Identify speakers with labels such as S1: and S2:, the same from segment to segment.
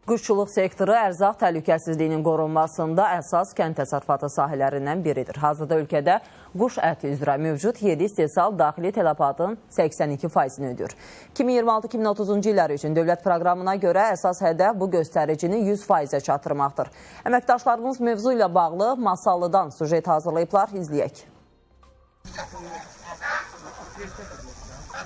S1: Quşçuluq sektoru ərzaq təhlükəsizliyinin qorunmasında əsas kənd təsərrüfatı sahələrindən biridir. Hazırda ölkədə quş əti üzrə mövcud 7 istehsal daxili tələbatın 82%-ni ödür. 2026-2030-cu illər üçün dövlət proqramına görə əsas hədəf bu göstəricini 100%-ə çatdırmaqdır. Əməkdaşlarımız mövzu ilə bağlı Masallıdan sujet hazırlayıblar, izləyək.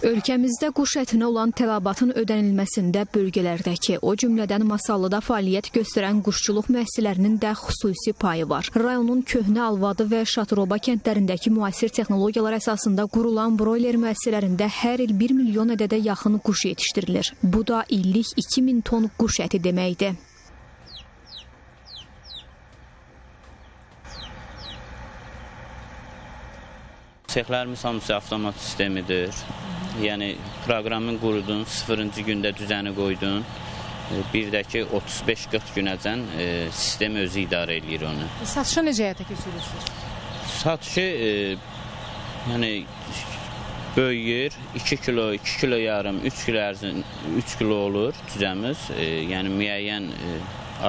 S2: Ölkəmizdə quş ətinə olan tələbatın ödənilməsində bölgələrdəki, o cümlədən Masallıda fəaliyyət göstərən quşçuluq müəssisələrinin də xüsusi payı var. Rayonun Köhnə Alvadı və Şatıroba kəndlərindəki müasir texnologiyalar əsasında qurulan broiler müəssisələrində hər il 1 milyon ədədə yaxın quş yetişdirilir. Bu da illik 2000 ton quş əti deməkdir.
S3: Sexlərimiz hamısı avtomat sistemidir. Yəni, proqramın qurudun, 0-cı gündə düzəni qoydun, bir də ki, 35-40 günəcən sistem özü idarə edir onu.
S4: Satışı necə həyata keçirirsiniz?
S3: Satışı, yəni, böyüyür, 2 kilo, 2 kilo yarım, 3 kilo ərzin, 3 kilo olur düzəmiz. Yəni, müəyyən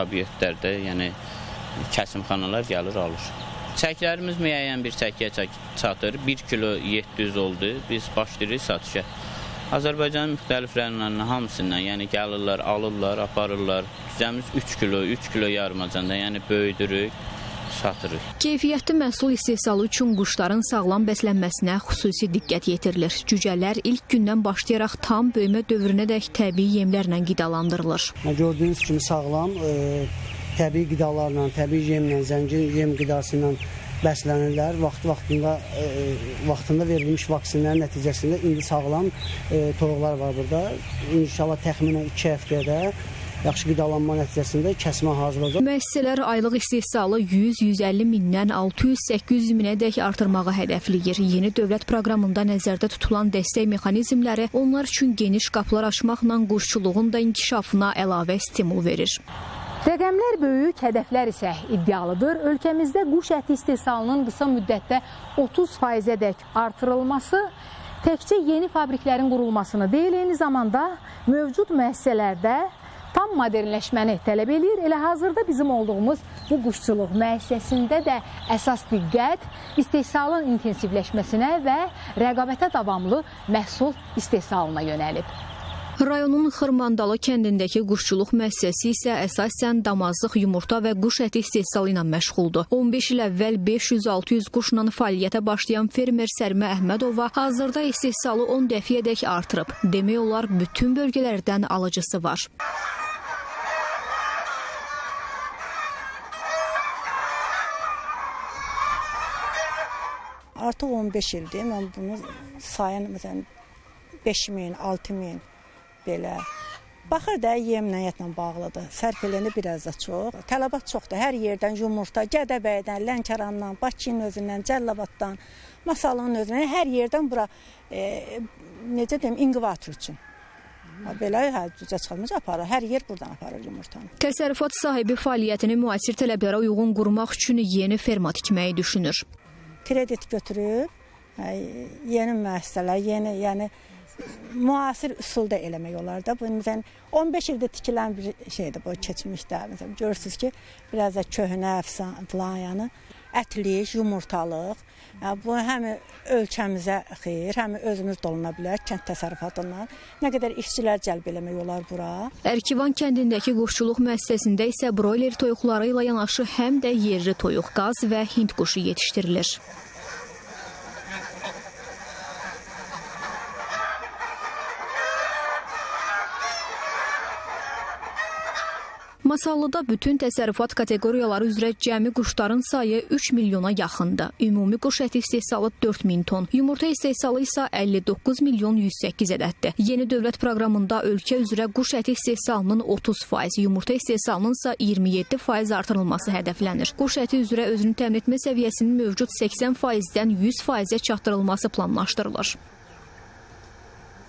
S3: obyektlərdə, yəni, kəsimxanalar gəlir, alır. Çəklərimiz müəyyən bir çəkiyə çatır. 1 kilo 700 oldu. Biz başlayırıq satışa. Azərbaycanın müxtəlif rayonlarının hamısından, yəni gəlirlər, alırlar, aparırlar. Düzəmiz 3 kilo, 3 kilo yarımacanda, yəni böyüdürük, satırıq.
S2: Keyfiyyətli məhsul istehsalı üçün quşların sağlam bəslənməsinə xüsusi diqqət yetirilir. Cücələr ilk gündən başlayaraq tam böyümə dövrünədək təbii yemlərlə qidalandırılır.
S5: Gördüyünüz kimi sağlam, təbii qidalarla, təbii yemlə, zəngin yem qidasından bəslənirlər. Vaxtında verilmiş vaksinlərin nəticəsində indi sağlam toyuqlar var burada. İnşallah təxminən 2 həftədə yaxşı qidalanma nəticəsində kəsmə hazır olacaq.
S2: Müəssisələr aylıq istehsalı 100-150 mindən 600-800 minədək artırmağı hədəfləyir. Yeni dövlət proqramında nəzərdə tutulan dəstək mexanizmləri onlar üçün geniş qapılar açmaqla quşçuluğun da inkişafına əlavə stimul verir.
S4: Rəqəmlər böyük, hədəflər isə iddialıdır. Ölkəmizdə quş əti istehsalının qısa müddətdə 30%-ədək artırılması təkcə yeni fabriklərin qurulmasını deyil, eyni zamanda mövcud müəssisələrdə tam modernləşməni tələb edir. Elə hazırda bizim olduğumuz bu quşçuluq müəssisəsində də əsas diqqət istehsalın intensivləşməsinə və rəqabətə davamlı məhsul istehsalına yönəlib.
S2: Rayonun Xırmandalı kəndindəki quşçuluq müəssisəsi isə əsasən damazlıq, yumurta və quş əti istehsalı ilə məşğuldur. 15 il əvvəl 500-600 quşla fəaliyyətə başlayan fermer Sərmə Əhmədova hazırda istehsalı 10 dəfiyədək artırıb. Demək olar, bütün bölgələrdən alıcısı var.
S6: Artıq 15 ildir. Mən bunu sayın, məsələn, 5000, 6000 belə. Baxır da yemlə bağlıdır. Sərf eləyəndə biraz da çox. Tələbat çoxdur. Hər yerdən yumurta, Gədəbəydən, Lənkərandan, Bakının özündən, Cəllabaddan, Masallının özündən, hər yerdən bura, necə deyim, inkubator üçün. Belə cücə çıxılmacı aparır. Hər yer buradan aparır yumurtanı.
S2: Təsərrüfat sahibi fəaliyyətini müasir tələblərə uyğun qurmaq üçün yeni ferma tikməyi düşünür.
S6: Kredit götürüb, yeni müəssisələr, yəni müasir üsulda eləmək olar da. Bu, məsələn, 15 ildə tikilən bir şeydir bu, keçmişdə. Məsələn, görürsünüz ki, biraz da köhnə, əfsan, yəni, ətlik, yumurtalıq. Bu, həm ölkəmizə xeyir, həm özümüz doluna bilər, kənd təsərrüfatından. Nə qədər işçilər cəlb eləmək olar bura.
S2: Ərkivan kəndindəki quşçuluq müəssisəsində isə broiler toyuqları ilə yanaşı həm də yerli toyuq, qaz və hind quşu yetişdirilir. Masallıda bütün təsərrüfat kateqoriyaları üzrə cəmi quşların sayı 3 milyona yaxındır. Ümumi quş əti istehsalı 4000 ton. Yumurta istehsalı isə 59 milyon 108 ədəddir. Yeni dövlət proqramında ölkə üzrə quş əti istehsalının 30%, yumurta istehsalının isə 27% artırılması hədəflənir. Quş əti üzrə özünü təmin etmə səviyyəsinin mövcud 80%-dən 100%-ə çatdırılması planlaşdırılır.